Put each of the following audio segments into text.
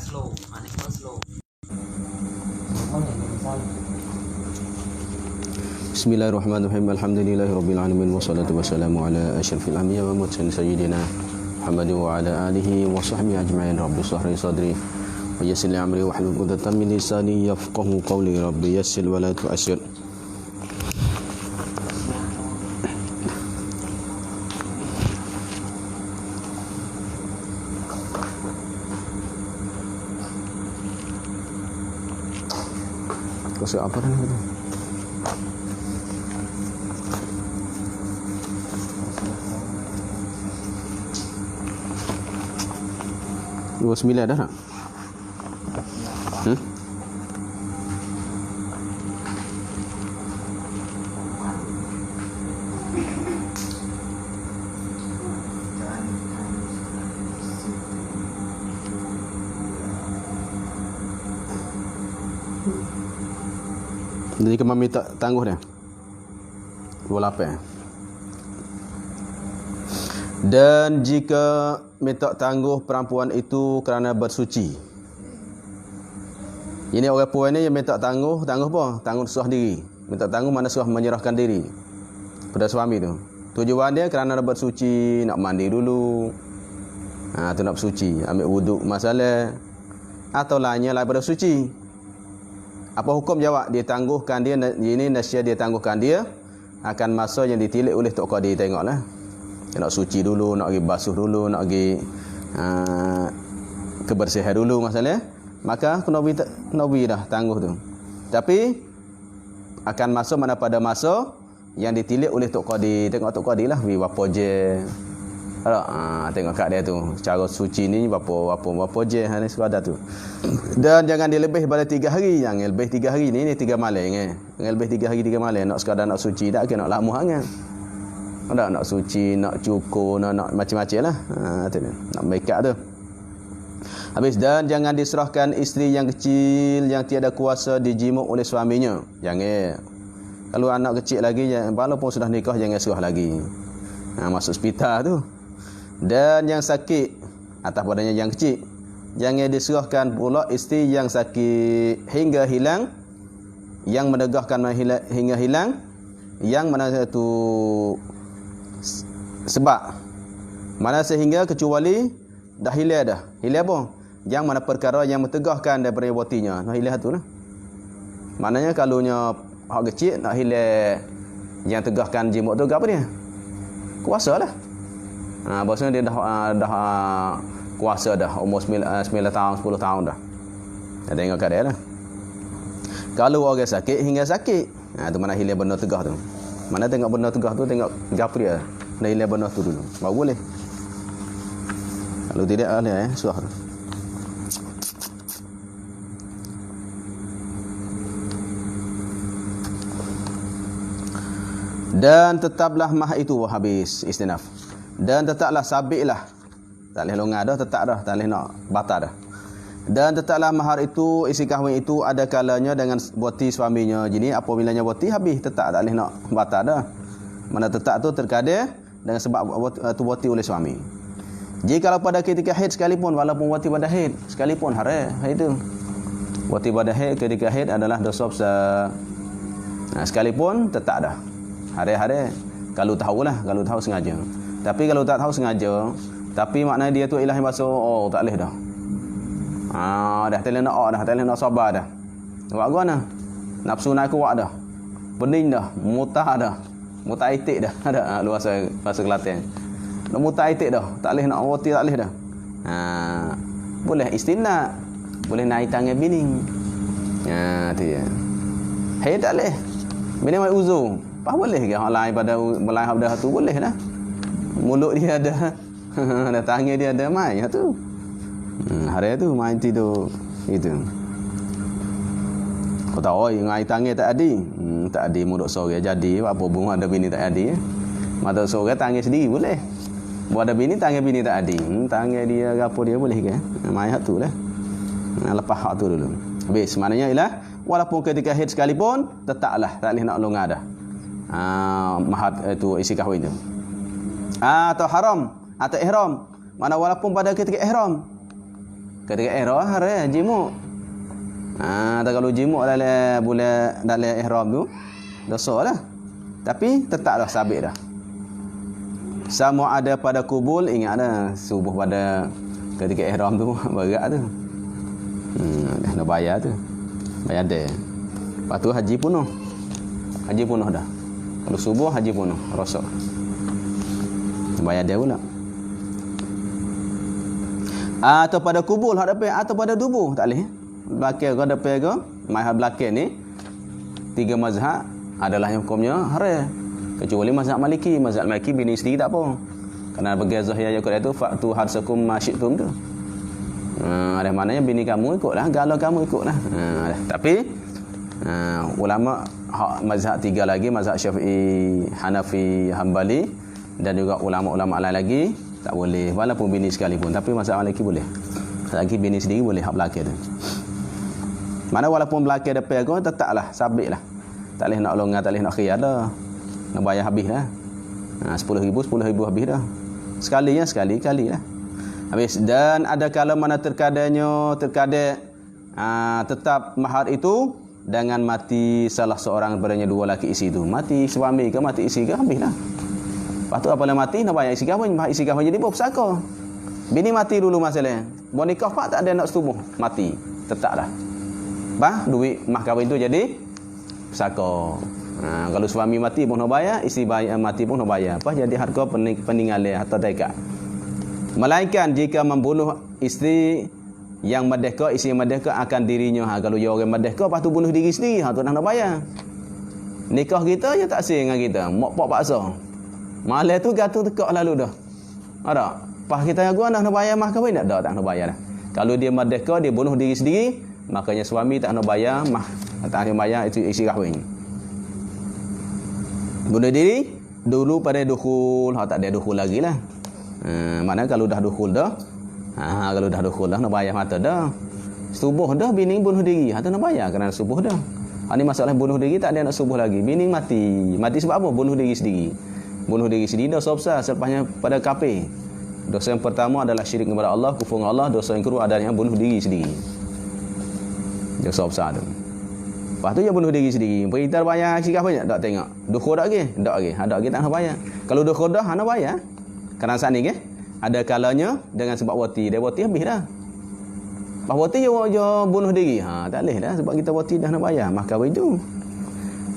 slow. Nikmat slow. Bismillahirrahmanirrahim. Alhamdulillahirabbil alamin wassalatu wassalamu ala asyrafil anbiya'i wal mursalin sayyidina Muhammadin wa ala alihi wa sahbihi ajma'in. Rabbi shrah li sadri wa yassir li amri wahlul 'uqdatam min lisani yafqahu qawli. Rabbi yassir wa la tu'assir. Kau apa dah ni? Dua 9 dah tak? Jadi kemami tak tangguh dia 28. Dan jika minta tangguh perempuan itu kerana bersuci. Ini orang perempuan ni yang minta tangguh apa? Tangguh serah diri. Minta tangguh mana serah menyerahkan diri pada suami tu. Tujuan dia kerana nak bersuci, nak mandi dulu. Tu nak bersuci, ambil wuduk masalah atau lainnya lah bersuci. Apa hukum jawab? Dia tangguhkan dia, ini nasihat dia tangguhkan dia akan masa yang ditilik oleh Tok Qadir. Tengoklah. Dia nak suci dulu, nak pergi basuh dulu, nak pergi kebersihan dulu masalah. Maka kena beri dah tangguh tu. Tapi akan masuk mana pada masa yang ditilik oleh Tok Qadir. Tengok Tok Qadir lah, beri berapa je. Tengok kat dia tu, cara suci ni berapa je ni sekadar tu. Dan jangan dia lebih pada 3 hari. Jangan lebih 3 hari ni 3 malam Jangan lebih 3 hari 3 malam nak sekadar nak suci tak kena nak lama sangat. Nak suci, nak cukur, nak macam-macam lah. Tu ni, nak make up tu. Habis, dan jangan diserahkan isteri yang kecil yang tiada kuasa dijimuk oleh suaminya. Jangan. Kalau anak kecil lagi, walaupun sudah nikah, jangan serah lagi. Masuk hospital tu. Dan yang sakit atas badannya yang kecil, jangan diserahkan pula isteri yang sakit hingga hilang, yang menegahkan hingga hilang, yang mana itu sebab mana sehingga kecuali dah hilang dah. Hilang apa? Yang mana perkara yang mentegahkan daripada botinya. Nah hilang tu lah. Maknanya kalaunya hak kecil nak hilang yang tegahkan jimuk tu apa dia? Kuasa lah. Bahasanya dia dah kuasa dah umur 9 tahun 10 tahun dah. Dah tengok kat dia lah. Kalau orang sakit hingga sakit, tu mana hilang benda tegah tu. Mana tengok benda tegah tu, tengok gap dia. Nak hilang benda tu dulu baru boleh. Kalau tidak ada suah tu. Dan tetaplah mah itu habis istinaf. Dan tetaplah sabitlah. Tak boleh longgar dah, tetap dah, tak boleh nak batal dah. Dan tetaplah mahar itu, isi kahwin itu ada kalanya dengan boti suaminya. Jadi apabila boti habis, tetap tak boleh nak batal dah. Mana tetap tu terkadang dengan sebab tu boti oleh suami. Jika pada ketika haid sekalipun, walaupun boti pada haid sekalipun haram itu. Boti pada haid ketika haid adalah dosa besar. Sekalipun tetap dah. Haram. Kalau tahulah, kalau tahu sengaja. Tapi kalau tak tahu sengaja, tapi maknanya dia tu ilahi masuk, tak boleh dah. Dah tak boleh nak dah, tak boleh nak sabar dah. Buat gua nah. Nafsu nak kuat dah. Pening dah, mutah dah. Mutah itik dah. Ada luar bahasa Kelantan. Nak mutah itik dah, tak boleh nak wati, tak boleh dah. Boleh istimna. Boleh naik tangan bini. Tu ya. Hai tak boleh. Bini mai uzur. Apa boleh ke hak lain pada melain dah tu boleh dah. Mulut dia ada ada tangan dia ada main tu. Hari tu main tidur itu. Kau tahu ngai tangan tak ada. Tak ada mulut sore jadi apa bunga ada bini tak ada. Mata sore tangan sendiri boleh. Buat ada bini tangan bini tak ada. Tangan dia apa dia boleh ke? Main tu lah. Lepas hak tu dulu. Habis maknanya ialah walaupun ketika haid sekalipun tetaplah tak boleh nak longgar dah. Mahar itu isi kahwin tu. Atau haram atau ihram. Mana walaupun pada ketika ihram. Ketika ihram haram jimuk. Tak kalau jimuk dalam bulan dalam ihram tu dosalah. Tapi tetaplah sabit dah. Sama ada pada kubul, ingat dah subuh pada ketika ihram tu berat tu. Dah nak bayar tu. Bayar dia. Lepas tu haji penuh. Haji penuh dah. Kalau subuh haji penuh, rosak. Bayar dia pula. Atau pada kubul hak depan atau pada tubuh tak boleh. Belakang ke depan ke, mazhab belakang ni tiga mazhab adalah yang hukumnya haram. Kecuali mazhab Maliki, mazhab Maliki bini sendiri tak apa. Kerana bagi Zahir yang ikut itu fa'tu harsakum masyitum tu. Ada maknanya bini kamu ikutlah, galau kamu ikutlah. Tapi ulama hak mazhab tiga lagi, mazhab Syafi'i, Hanafi, Hambali dan juga ulama-ulama lain lagi tak boleh walaupun bini sekalipun. Tapi mazhab Maliki boleh. Lagi bini sendiri boleh hak belakang tu. Mana walaupun belakang depan kau tetaplah sabitlah. Tak boleh nak longgar, tak boleh nak khiyar dah. Nak bayar habis dah. 10,000 habis dah. Sekalinya sekali-kali lah. Habis. Dan ada kala mana terkadang tetap mahar itu dengan mati salah seorang daripadanya dua laki isi itu. Mati suami ke mati isi ke habis dah. Lepas tu apabila mati nak bayar isi kahwin, isi kahwin jadi bersaka. Bini mati dulu masalah. Mau nikah pak tak ada nak setubuh, mati. Tetap dah. Duit mah kahwin tu jadi bersaka. Kalau suami mati pun nak bayar, isteri mati pun nak bayar. Apa jadi harga peninggalan atau dekat. Melainkan jika membunuh isteri yang merdeka, isteri yang merdeka akan dirinya. Kalau dia orang merdeka lepas tu bunuh diri sendiri, tu nak bayar. Nikah kita je tak sih dengan kita. Mak pak paksa. Malam tu gatul tekak lalu dah. Ada. Pas kita yang gua nak bayar mah kahwin tak nak bayar dah. Kalau dia merdeka, dia bunuh diri sendiri, makanya suami tak nak bayar mah, tak nak bayar itu isi kahwin. Bunuh diri dulu pada dukhul, tak ada dukhul lagi lah. Mana kalau dah dukhul dah, kalau dah dukhul dah nak bayar mata dah. Subuh dah bini bunuh diri, tu nak bayar kerana subuh dah. Ini masalah bunuh diri tak ada nak subuh lagi. Bini mati. Mati sebab apa? Bunuh diri sendiri. Bunuh diri sendiri dosa besar selepasnya pada kafir. Dosa yang pertama adalah syirik kepada Allah, kufur dengan Allah. Dosa yang kedua adalah bunuh diri sendiri. Dosa besar tu. Lepas tu dia bunuh diri sendiri. Kita bayar isi kahwin tak tengok. Dukhul tak lagi? Tak lagi. Ada lagi tak nak bayar. Kalau dukhul dah nak bayar. Kerana saat ni ada kalanya dengan sebab wati. Dia wati habis dah. Lepas wati dia bunuh diri. Tak boleh dah sebab kita wati dah nak bayar mah kahwin tu.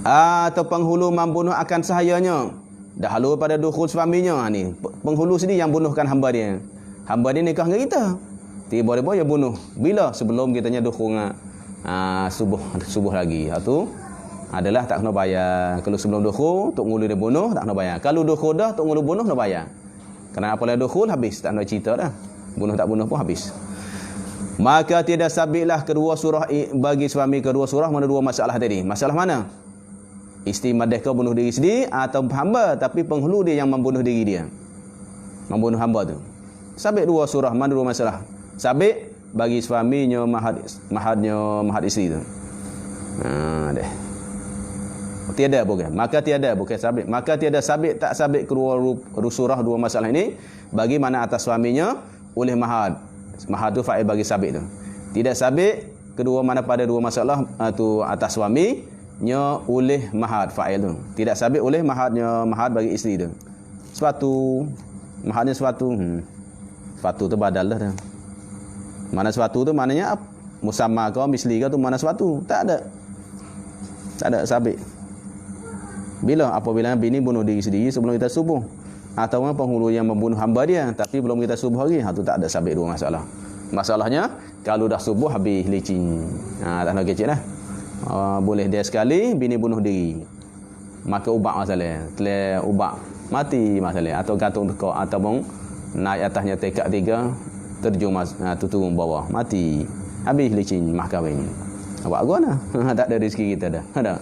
Atau penghulu membunuh akan sahayanya. Dah halu pada dukhul suaminya ni. Penghulu sendiri yang bunuhkan hamba dia. Hamba dia nikah dengan kita. Tiba-tiba dia bunuh. Bila? Sebelum kitanya dukhul dengan subuh lagi. Itu adalah tak kena bayar. Kalau sebelum dukhul, tok ngulu dia bunuh, tak kena bayar. Kalau dukhul dah, tok ngulu bunuh, nak bayar. Kerana apabila dukhul, habis. Tak nak cerita dah. Bunuh tak bunuh pun habis. Maka tidak sabitlah kedua surah bagi suami kedua surah mana dua masalah tadi. Masalah mana? Isteri merdeka bunuh diri sendiri atau hamba tapi penghulu dia yang membunuh diri dia. Membunuh hamba tu. Sabit dua surah mana dua masalah. Sabit bagi suaminya mahad isteri tu. Deh. Tiada bukan. Maka tiada bukan sabit. Maka tiada sabit tak sabit kedua surah dua masalah ini bagi mana atas suaminya oleh mahad. Mahad tu fa'il bagi sabit tu. Tidak sabit kedua mana pada dua masalah tu atas suaminya oleh mahad fa'il tu. Tidak sabit oleh mahad bagi isteri tu. Suatu mahadnya suatu. Suatu tu badal dah. Mana suatu tu maknanya musamma ke misli ke tu mana suatu? Tak ada. Tak ada sabit. Bila apabila bini bunuh diri sendiri sebelum kita subuh atau penghulu yang membunuh hamba dia tapi belum kita subuh lagi, tu tak ada sabit dua masalah. Masalahnya kalau dah subuh habis licin. Tak nak kecil lah. Boleh dia sekali bini bunuh diri. Maka ubak masalah. Telah ubak mati masalah atau gantung tekak ataupun naik atasnya tekak tiga terjun turun bawah mati habis licin mah kahwin. Awak gua nah. Tak ada rezeki kita dah. Ada.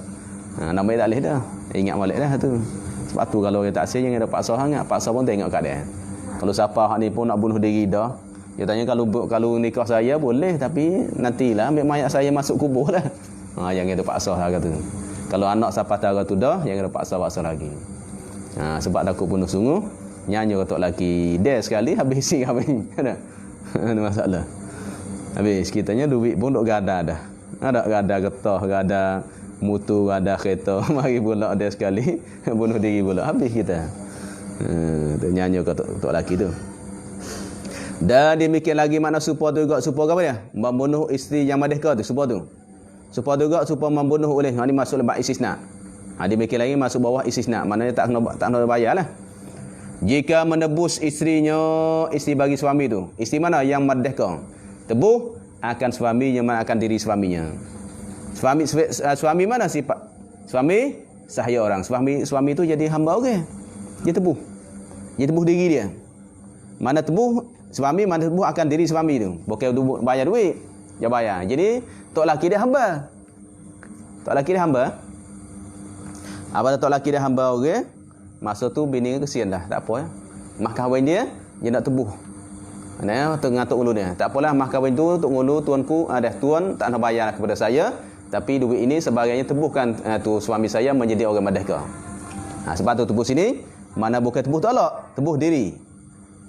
Nama tak boleh dah. Ingat balik dah tu. Sebab tu kalau dia tak say jangan ada paksa sangat. Paksa pun tengok keadaan. Kalau siapa hak ni pun nak bunuh diri dah. Dia tanya kalau nikah saya boleh tapi nantilah ambil mayat saya masuk kubur lah. Jangan ada paksa lah kata. Kalau anak siapa tahu tu dah jangan ada paksa lagi. Sebab takut bunuh sungguh nyanyi ketok lelaki dia sekali habis si kahwin. Ada. Ada masalah. Habis kitanya duit pun duk gada dah. Ada gada getah, gada mutu, gada kereta, mari pula ada sekali bunuh diri pula. Habis kita. Tu nyanyi tok lelaki tu. Dan demikian lagi makna supaya tu juga supaya apa dia? Membunuh isteri yang merdeka tu supaya tu. Supaya tu juga supaya membunuh oleh. Ini masuk lebat istisna. Demikian lagi masuk bawah istisna. Maknanya tak kena bayarlah. Jika menebus isterinya, isteri bagi suami tu. Isteri mana yang merdeka? Tebuh akan suaminya, akan diri suaminya. Suami mana sifat? Suami sahaya orang. Suami tu jadi hamba orang. Dia tebuh. Dia tebuh diri dia. Mana tebuh suami, mana tebuh akan diri suami tu. Bukan bayar duit. Dia bayar. Jadi tok laki dia hamba. Tok laki dia hamba. Apabila tok laki dia hamba orang, masa tu bini kesian dah. Tak apa ya. Mah kahwin dia nak tebuh. Nah, tengah tok ulu dia. Tak apalah mah kahwin tu tok ulu tuanku ada tuan tak nak bayar kepada saya, tapi duit ini sebagainya tebuhkan tu suami saya menjadi orang merdeka. Sebab tu tebuh sini mana bukan tebuh tolak, tebuh diri.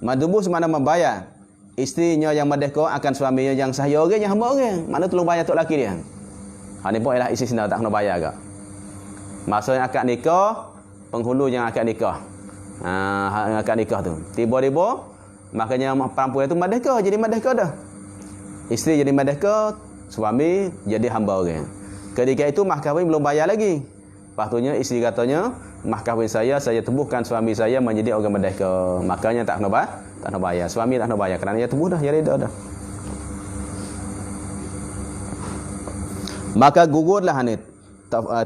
Mana tebuh mana membayar. Isterinya yang merdeka akan suaminya yang sahaya orang, yang hamba orang. Mana tolong bayar tok laki dia. Ni pun ialah istisna tak kena bayar agak. Masa yang akad nikah, penghulu yang akad nikah. Akad nikah tu. Tiba-tiba makanya perempuan itu merdeka, jadi merdeka dah. Isteri jadi merdeka, suami jadi hamba orang. Ketika itu mah kahwin belum bayar lagi. Lepas isteri katanya, mah kahwin saya tebuhkan suami saya menjadi orang merdeka. Makanya tak kena bayar. Suami tak kena bayar kerana dia tebuh dah, dia reda dah. Maka gugurlah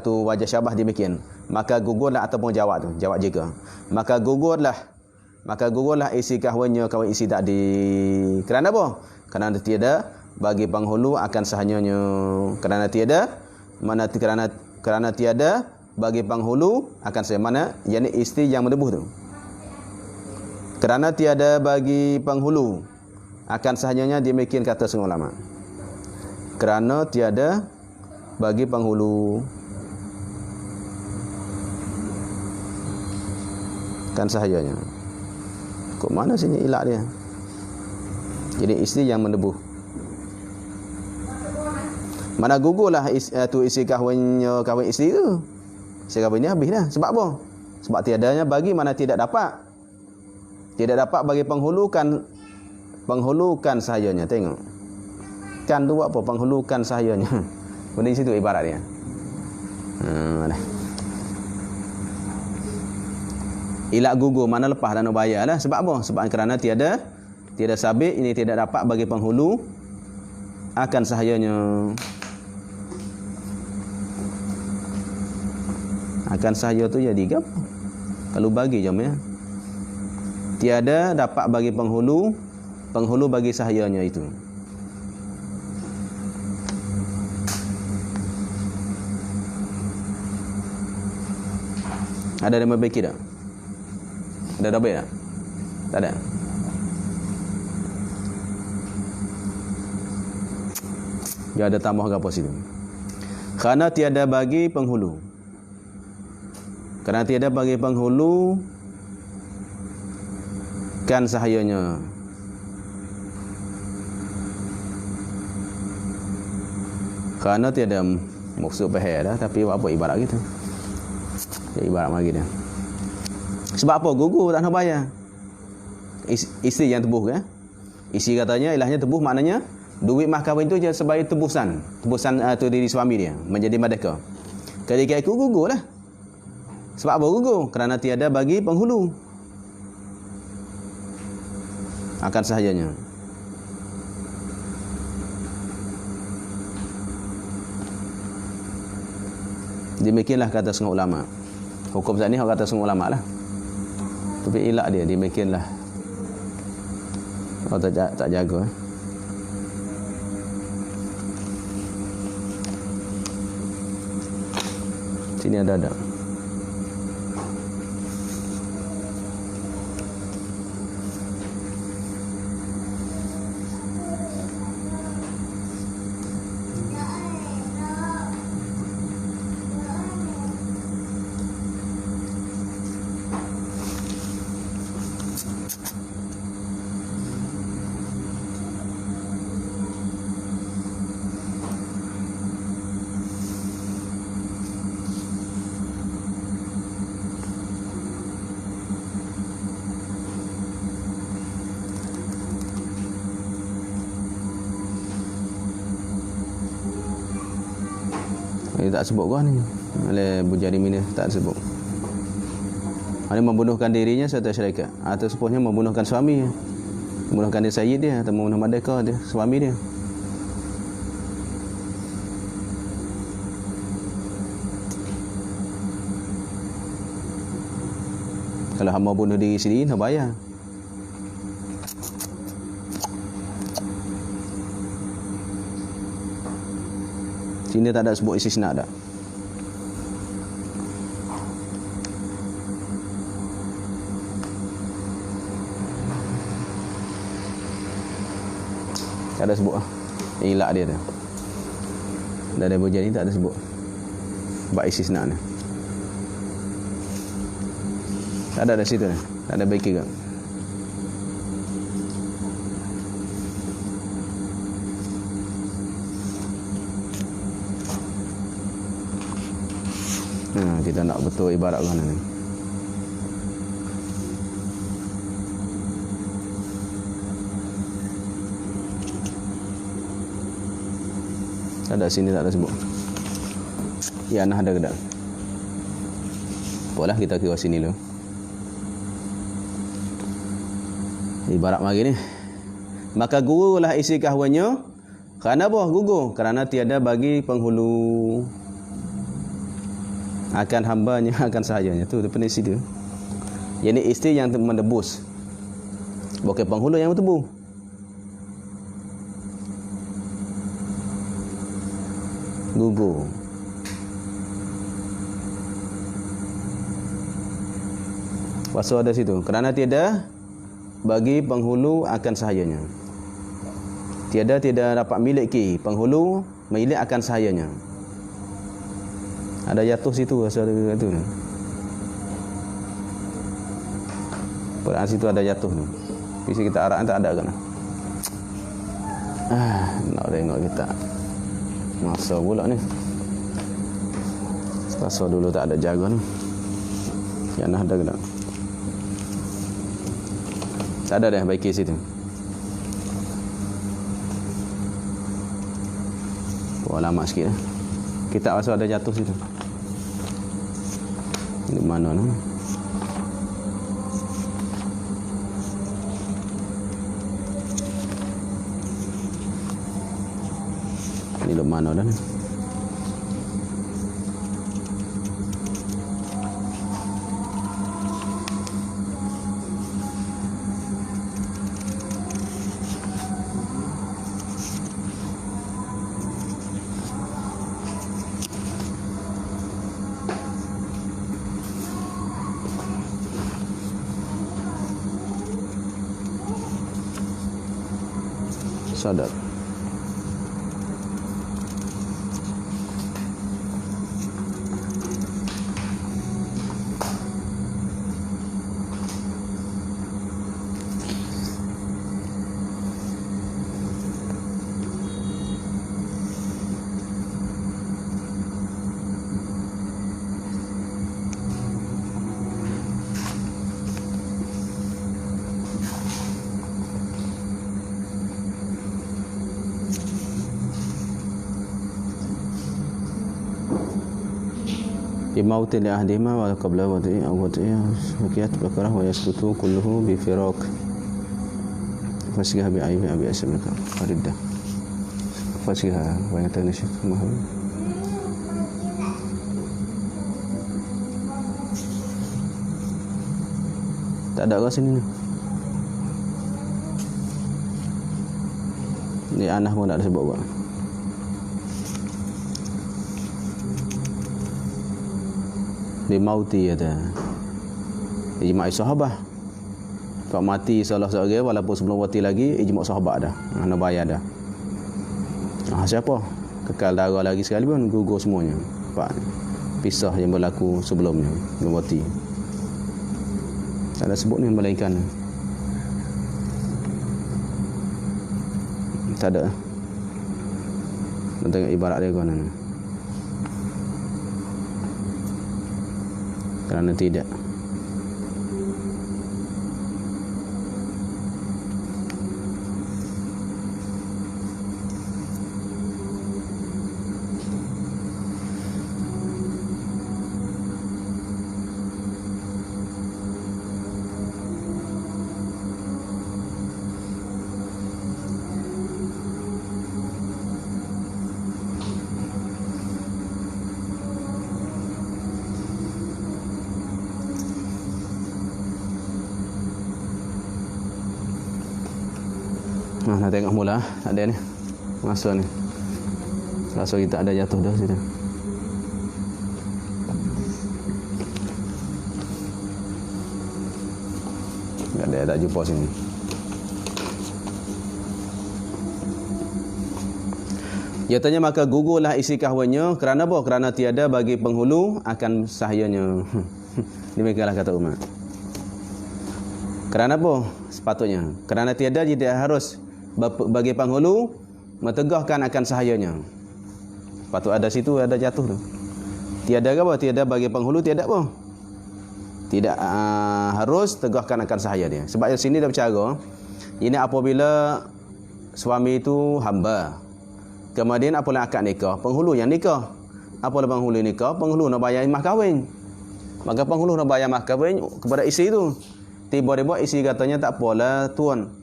tu wajah syabah demikian. Maka gugurlah ataupun jawab jika. Maka gugurlah isi kahwinnya kahwin isi tak di. Kerana apa? Kerana tiada bagi penghulu akan sahanyanya. Kerana tiada bagi penghulu akan sahanya mana? Yani isteri yang menebuh tu. Kerana tiada bagi penghulu akan sahanyanya demikian kata semua ulama. Kerana tiada bagi penghulu kan sahayanya. Kok mana sini ilak dia? Jadi isteri yang menebuh. Mana gugurlah tu isi kahwin isteri tu. Isi kahwinnya habis dah. Sebab apa? Sebab tiadanya bagi mana tidak dapat. Tidak dapat bagi penghulukan sahayanya. Tengok. Kan tu buat apa? Penghulukan sahayanya. Benda di situ ibarat dia. Ilak gugur mana lepas dan bayar lah. Sebab apa? Sebab kerana tiada sabit, ini tidak dapat bagi penghulu akan sahayanya. Akan sahaya tu jadi apa? Kalau bagi jom ya. Tiada dapat bagi penghulu bagi sahayanya itu. Ada yang memperbaiki tak? Ada double tak? Tak ada. Dia ada tambah ke apa situ? Kerana tiada bagi penghulu. Kerana tiada bagi penghulu kan sahayanya. Kerana tiada maksud pahal dah, tapi apa ibarat gitu. Dia ibarat lagi dia. Sebab apa? Gugur tak nak bayar. Isteri yang tebuh kan? Isteri katanya ilahnya tebuh maknanya duit mah kahwin tu je sebagai tebusan tu diri suami dia menjadi merdeka. Ketika itu gugur lah. Sebab apa gugur? Kerana tiada bagi penghulu akan sahayanya. Demikianlah kata setengah ulama. Hukum saat ni orang kata setengah ulama lah. Tapi ilak dia demikianlah. Orang tak jaga. Sini ada. Ini tak sebut kau ni. Oleh Bujarimin ni tak sebut. Ada membunuhkan dirinya serta syarikat, atau sepuhnya membunuhkan suami, membunuhkan dia Sayyid dia atau membunuh Madeka dia, suami dia. Kalau hamba bunuh diri sendiri, nak bayar. Sini tak ada sebut istisna tak. Tak ada sebut lah. Ilak dia tu. Dari Bujari ni tak ada sebut bab istisna ni. Tak ada situ ni. Tak ada baik ke. Kita nak betul ibarat mana ni. Tak ada sini, tak ada sebut. Ya, nah ada ke tak? Apalah, kita kira sini dulu. Ibarat mari ni. Maka gugulah isi kahwinnya. Kerana apa gugur? Kerana tiada bagi penghulu akan hambanya, akan sahayanya. Tu definisi dia. Yang ni isteri yang mendebus, bukan penghulu yang bertebu. Gugur. Pasal ada situ. Kerana tiada bagi penghulu akan sahayanya. Tiada dapat miliki penghulu milik akan sahayanya. Ada jatuh situ asal ada tu. Quran situ ada jatuh ni. Bisa kita arahkan tak ada kan? Nak tengok kita. Masa pula ni. Masa dulu tak ada jaga ni. Yang nak ada ke tak? Tak ada dah baiki situ. Buat lama sikit lah. Kitab asal ada jatuh situ. Di mana ni? Ini di mana dah ni? Sadar. Mautin li ahdihima wa qabla wadi'i aw wadi'i hakiyat bakarah wa yaskutu kulluhu bi firaq fasihah bi ayyi abi asmaka fariddah fasihah wa yatanashi mahal. Tak ada kat sini ni. Ni anah pun tak ada sebab buat. Bimauti ada ijma' sahabah. Kalau mati salah seorang walaupun sebelum mati lagi ijma' sahabah dah. Nak bayar dah. Siapa? Kekal darah lagi sekali pun gugur semuanya. Pak pisah yang berlaku sebelumnya sebelum mati. Tak ada sebut ni melainkan tak ada. Nak tengok ibarat dia kan ni. Kerana tidak Nak tengok mula. Ada ni. Masa ni. Rasa kita ada jatuh dah situ. Tak ada, tak jumpa sini. Dia tanya maka gugurlah isi kahwinnya kerana apa? Kerana tiada bagi penghulu akan sahayanya. Demikianlah kata Umar. Kerana apa? Sepatutnya. Kerana tiada tidak harus bagi penghulu mentegahkan akan sahayanya. Patut ada situ ada jatuh tu. Tiada apa? Tiada bagi penghulu tiada apa? Tidak harus tegahkan akan sahaya dia. Sebab di sini dah bercara. Ini apabila suami itu hamba. Kemudian apabila akad nikah, penghulu yang nikah. Apabila penghulu nikah, penghulu nak bayar mas kahwin. Maka penghulu nak bayar mas kahwin kepada isteri itu. Tiba-tiba isteri katanya tak apalah tuan.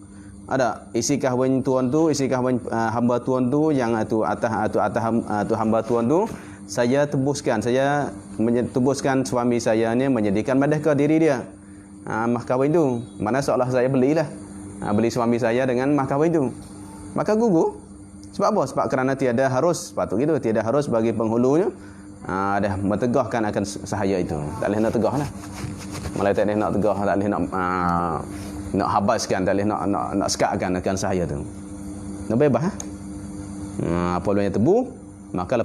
Ada isi kahwin tuan tu, isi kahwin hamba tuan tu yang atas hamba tuan tu saya tebuskan, saya tebuskan suami saya ni menjadikan madhah diri dia. Mas kahwin tu. Mana seolah saya belilah. Beli suami saya dengan mas kahwin tu. Maka gugur. Sebab apa? Sebab kerana tiada harus, patut gitu, tiada harus bagi penghulunya dah mentegahkan akan sahaya itu. Tak boleh nak tegahlah. Malah tak boleh nak tegah, tak boleh nak habaskan, tak boleh nak sekatkan akan sahaya tu. Nak bebas apabila yang tebu, maka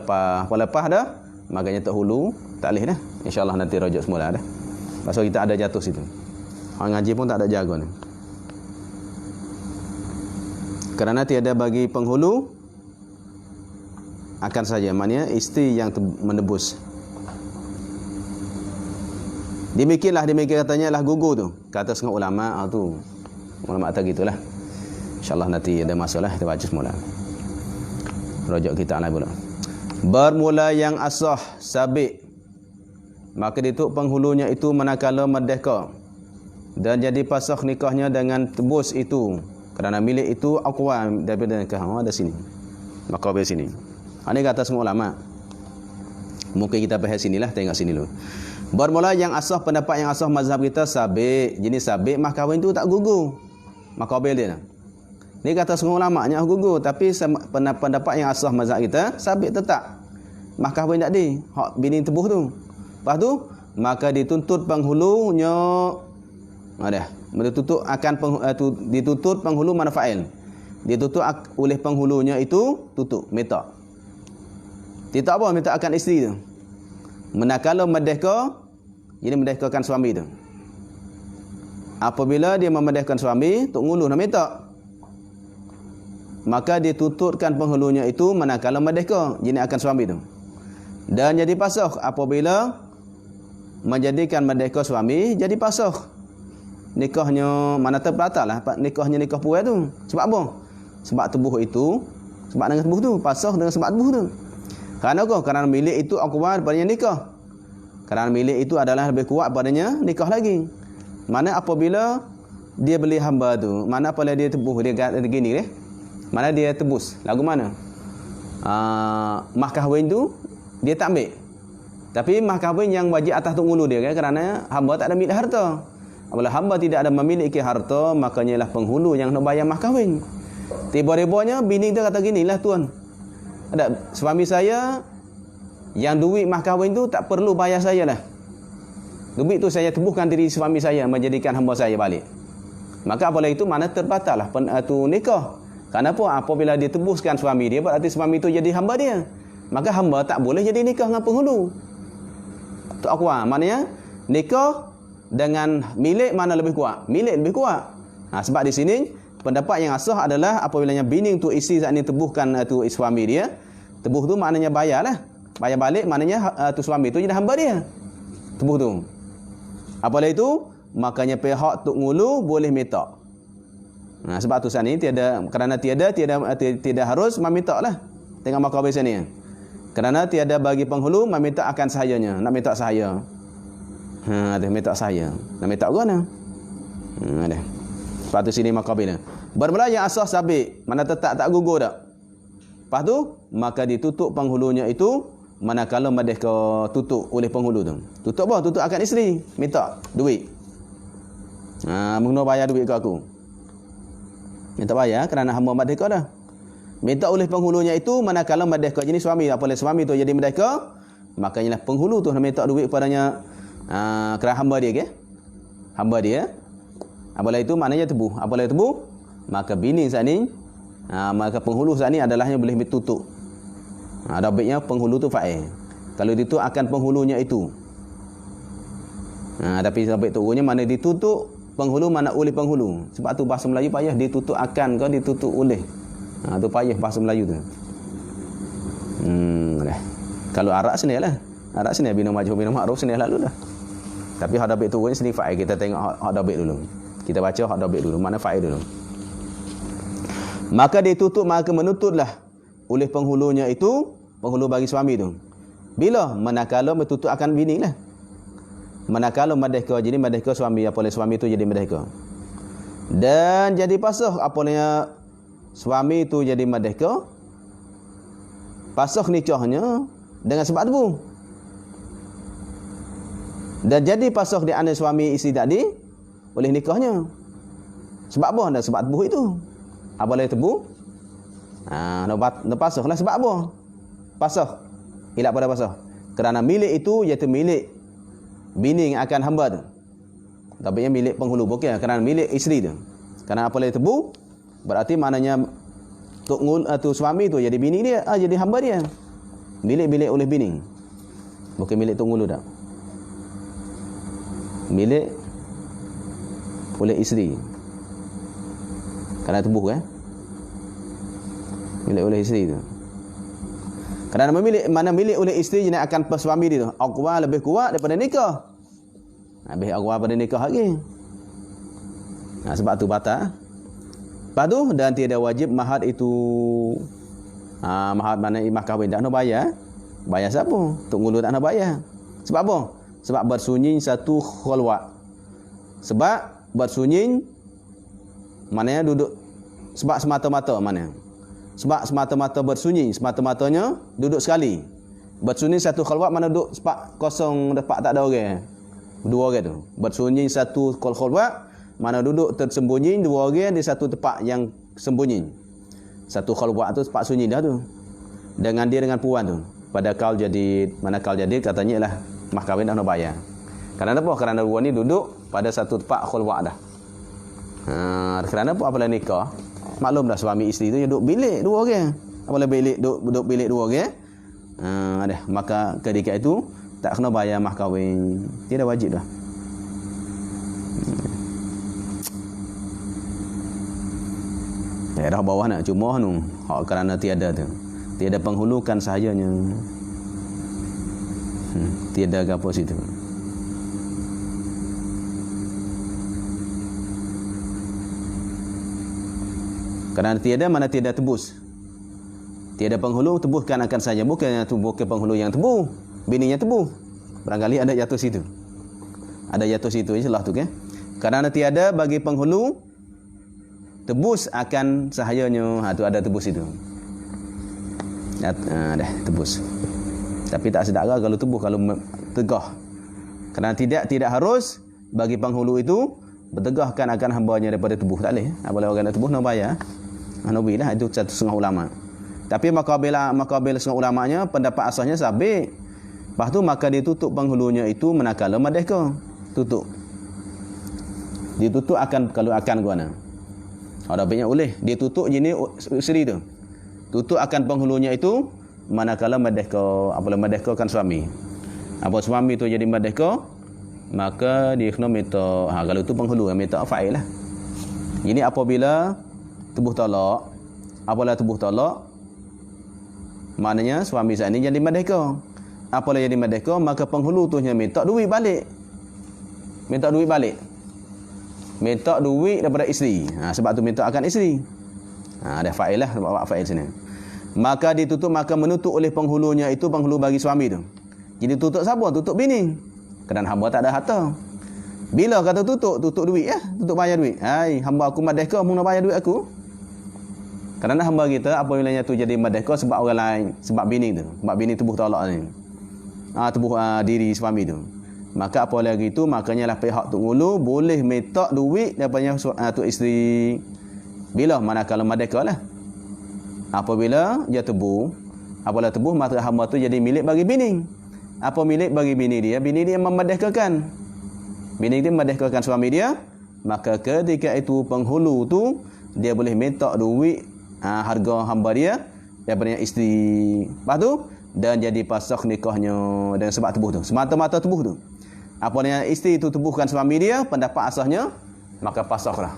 lepas dah, makanya tak hulu, tak boleh dah. InsyaAllah nanti rujuk semula dah. Pasal kita ada jatuh situ. Orang ngaji pun tak ada jaga ni. Kerana tiada bagi penghulu akan saja, maknanya isteri yang menebus. Demikian katanya lah gugur tu. Kata setengah ulama tu. Ulama kata gitulah. InsyaAllah nanti ada masalah kita baca semula. Rujuk kita alai pula. Bermula yang asah sabik, maka dituk penghulunya itu manakala merdeka dan jadi pasakh nikahnya dengan tebus itu. Kerana milik itu aqwa daripada nikah. Ada sini. Maka di sini. Ini kata semua ulama. Mungkin kita bahas sinilah, tengok sini dulu. Bermula yang asah, pendapat yang asah mazhab kita sabik. Jenis sabik, mas kahwin tu tak gugur. Maka dia. Ini kata semua ulama nya gugur, tapi pendapat yang asah mazhab kita sabik tetap. Mas kahwin tak di. Hak bini tebuh tu. Lepas tu, maka dituntut penghulunya dituntut penghulu mana fa'il. Dituntut oleh penghulunya itu tutup minta. Tidak apa minta akan isteri tu. Manakala merdeka, jadi merdekakan suami tu. Apabila dia memerdekakan suami, tok ngulu nak minta. Maka ditutupkan penghulunya itu manakala merdeka, jadi akan suami tu. Dan jadi pasakh apabila menjadikan merdeka suami, jadi pasakh. Nikahnya mana terbatallah nikahnya nikah puai tu. Sebab apa? Sebab tubuh itu, sebab dengan tubuh tu, pasakh dengan sebab tubuh tu. Kerana apa? Kerana milik itu aqwa daripada nikah. Kerana milik itu adalah lebih kuat padanya nikah lagi. Mana apabila dia beli hamba tu, mana apabila dia tebuh, dia gini ni. Mana dia tebus? Lagu mana? Mas kahwin tu dia tak ambil. Tapi mas kahwin yang wajib atas tok ngulu dia kan, kerana hamba tak ada milik harta. Apabila hamba tidak ada memiliki harta, makanya lah penghulu yang nak bayar mas kahwin. Tiba-tibanya bini dia kata ginilah tuan. Ada suami saya yang duit mas kahwin tu tak perlu bayar saya lah. Duit tu saya tebuhkan diri suami saya menjadikan hamba saya balik. Maka apabila itu mana terbatal lah tu nikah. Kenapa? Apabila dia tebuskan suami dia, berarti suami itu jadi hamba dia. Maka hamba tak boleh jadi nikah dengan penghulu. Tu aqwa, maknanya nikah dengan milik mana lebih kuat? Milik lebih kuat. Sebab di sini pendapat yang asah adalah apabila bini tu isteri saat ni tebuhkan tu suami dia, tebuh tu maknanya bayarlah. Bayar balik maknanya tu suami tu jadi hamba dia. Tebuh tu. Apabila itu, makanya pihak tok ngulu boleh minta. Sebab tu saat ni kerana tiada harus meminta lah. Tengok makabir sini. Kerana tiada bagi penghulu meminta akan sahayanya. Nak minta sahaya. Ada minta sahaya. Nak minta mana? Ada. Lepas tu sini makabirnya. Bermula yang asah sabik. Mana tetap tak gugur tak? Lepas tu, maka ditutup penghulunya itu. Manakala merdeka tutup oleh penghulu tu. Tutup apa? Tutup akan isteri. Minta duit. Mengena bayar duit ke aku. Minta bayar kerana hamba merdeka dah. Minta oleh penghulunya itu manakala merdeka jenis suami, apabila suami tu jadi merdeka, makanya penghulu tu minta duit kepadanya kerana hamba dia ke? Hamba dia. Apabila itu maknanya tebu. Apabila tebu, maka bini saat ni maka penghulu saat ni adalah yang boleh ditutup. Dabitnya penghulu tu fa'il. Kalau ditutup akan penghulunya itu. Tapi dabit turunnya mana ditutup penghulu mana oleh penghulu. Sebab tu bahasa Melayu payah ditutup akan ke ditutup oleh. Tu payah bahasa Melayu tu. Kalau Arab sini lah. Arab sini bina majhul bina ma'ruf sini lalu dah. Tapi hak dabit turunnya sini fa'il. Kita tengok hak dabit dulu. Kita baca hak dabit dulu. Mana fa'il dulu. Maka ditutup maka menutuplah oleh penghulunya itu, penghulu bagi suami tu. Bila? Manakala bertutup akan bini lah. Manakala merdeka, jadi merdeka suami, apabila suami tu jadi merdeka. Dan jadi pasah apabila suami tu jadi merdeka, pasah nikahnya dengan sebab tebu. Dan jadi pasah di antara suami isteri tadi oleh nikahnya. Sebab apa? Sebab tebu itu. Apabila tebu, nak pasah lah sebab apa? Pasah. Hilap pada pasah. Kerana milik itu iaitu milik bini yang akan hamba tu. Tapi yang milik penghulu bukan, kerana milik isteri tu. Kerana apabila tebu, berarti maknanya tu suami tu jadi bini dia, jadi hamba dia. Milik oleh bini. Bukan milik penghulu dah. Milik oleh isteri. Kerana tebu milik oleh isteri tu. Kerana mana milik oleh isteri jenis akan suami dia tu. Aqwa lebih kuat daripada nikah. Lebih aqwa daripada nikah lagi. Sebab tu batal. Lepas tu dan tiada wajib mahar itu. Mahar mana imah kahwin tak nak bayar. Bayar siapa? Tok ngulu tak nak bayar. Sebab apa? Sebab bersunyi satu khulwat. Sebab bersunyi maknanya duduk sebab semata-mata mana? Sebab semata-mata bersunyi, semata-matanya duduk sekali. Bersunyi satu khulwat mana duduk sepak kosong depak tak ada orang. Dua orang tu. Bersunyi satu khulwat mana duduk tersembunyi dua orang di satu tempat yang sembunyi. Satu khulwat tu sepak sunyi dah tu. Dengan dia dengan puan tu. Pada kal jadi katanya lah mah kahwin dah nak bayar. Kerana apa? Kerana dua ni duduk pada satu tempat khulwat dah. Kerana apa? Apabila nikah, maklum dah suami isteri tu duduk bilik dua orang. Apabila duduk bilik dua orang, maka ketika itu tak kena bayar mah kahwin. Tidak wajib dah. Daerah bawah nak cuma tu, kerana tiada tu. Tiada penghulukan sahajanya. Tiada apa situ. Kerana tiada mana tiada tebus. Tiada penghulu tebuskan akan saja. Bukan penghulu yang tebu, bininya tebu. Barangkali ada jatuh situ. Ada jatuh situ insya-Allah tu kan. Kerana tiada bagi penghulu tebus akan sahayanya. Tu ada tebus itu. Dah tebus. Tapi tak sedara kalau tebus, kalau tegah. Kerana tidak harus bagi penghulu itu bertegahkan akan hambanya daripada tebus. Tak boleh. Apabila orang nak tebus nak bayar. Nabi lah itu satu setengah ulama. Tapi makabil setengah ulamanya pendapat asalnya sabit. Lepas tu maka ditutup penghulunya itu manakala merdeka. Tutup. Ditutup akan kalau akan guana. Ada banyak boleh ditutup jenis isteri tu. Tutup akan penghulunya itu manakala merdeka. Apabila merdeka kan suami. Apabila suami tu jadi merdeka, maka dia kena minta kalau itu penghulu yang minta fa'il lah. Ini apabila tubuh talak, apabila tubuh talak maknanya suami saat ini jadi merdeka. Apabila jadi merdeka maka penghulu tu hanya minta duit balik. Minta duit balik. Minta duit daripada isteri. Sebab tu minta akan isteri. Ada fa'il lah, bawa fa'il sini. Maka ditutup, maka menutup oleh penghulunya itu penghulu bagi suami tu. Jadi tutup siapa? Tutup bini. Kerana hamba tak ada harta. Bila kata tutup duit ya, tutup bayar duit. Hai, hamba aku merdeka, mu nak bayar duit aku. Kerana hamba kita apabila tu jadi merdeka sebab orang lain, sebab bini tu, sebab bini tubuh talak ni. Tubuh diri suami tu. Maka apa lagi itu makanya lah pihak tu ngulu boleh minta duit daripada tu isteri Bila manakala merdeka lah. Apabila dia tebu, apabila tebu maka hamba tu jadi milik bagi bini. Apa milik bagi bini dia? Bini dia memerdekakan. Bini dia memerdekakan suami dia, maka ketika itu penghulu tu dia boleh minta duit harga hamba dia daripada isteri. Lepas tu dan jadi pasakh nikahnya dengan sebab tebuh tu. Semata-mata tebuh tu. Apa yang isteri tu tebuhkan suami dia, pendapat asasnya maka pasakhlah.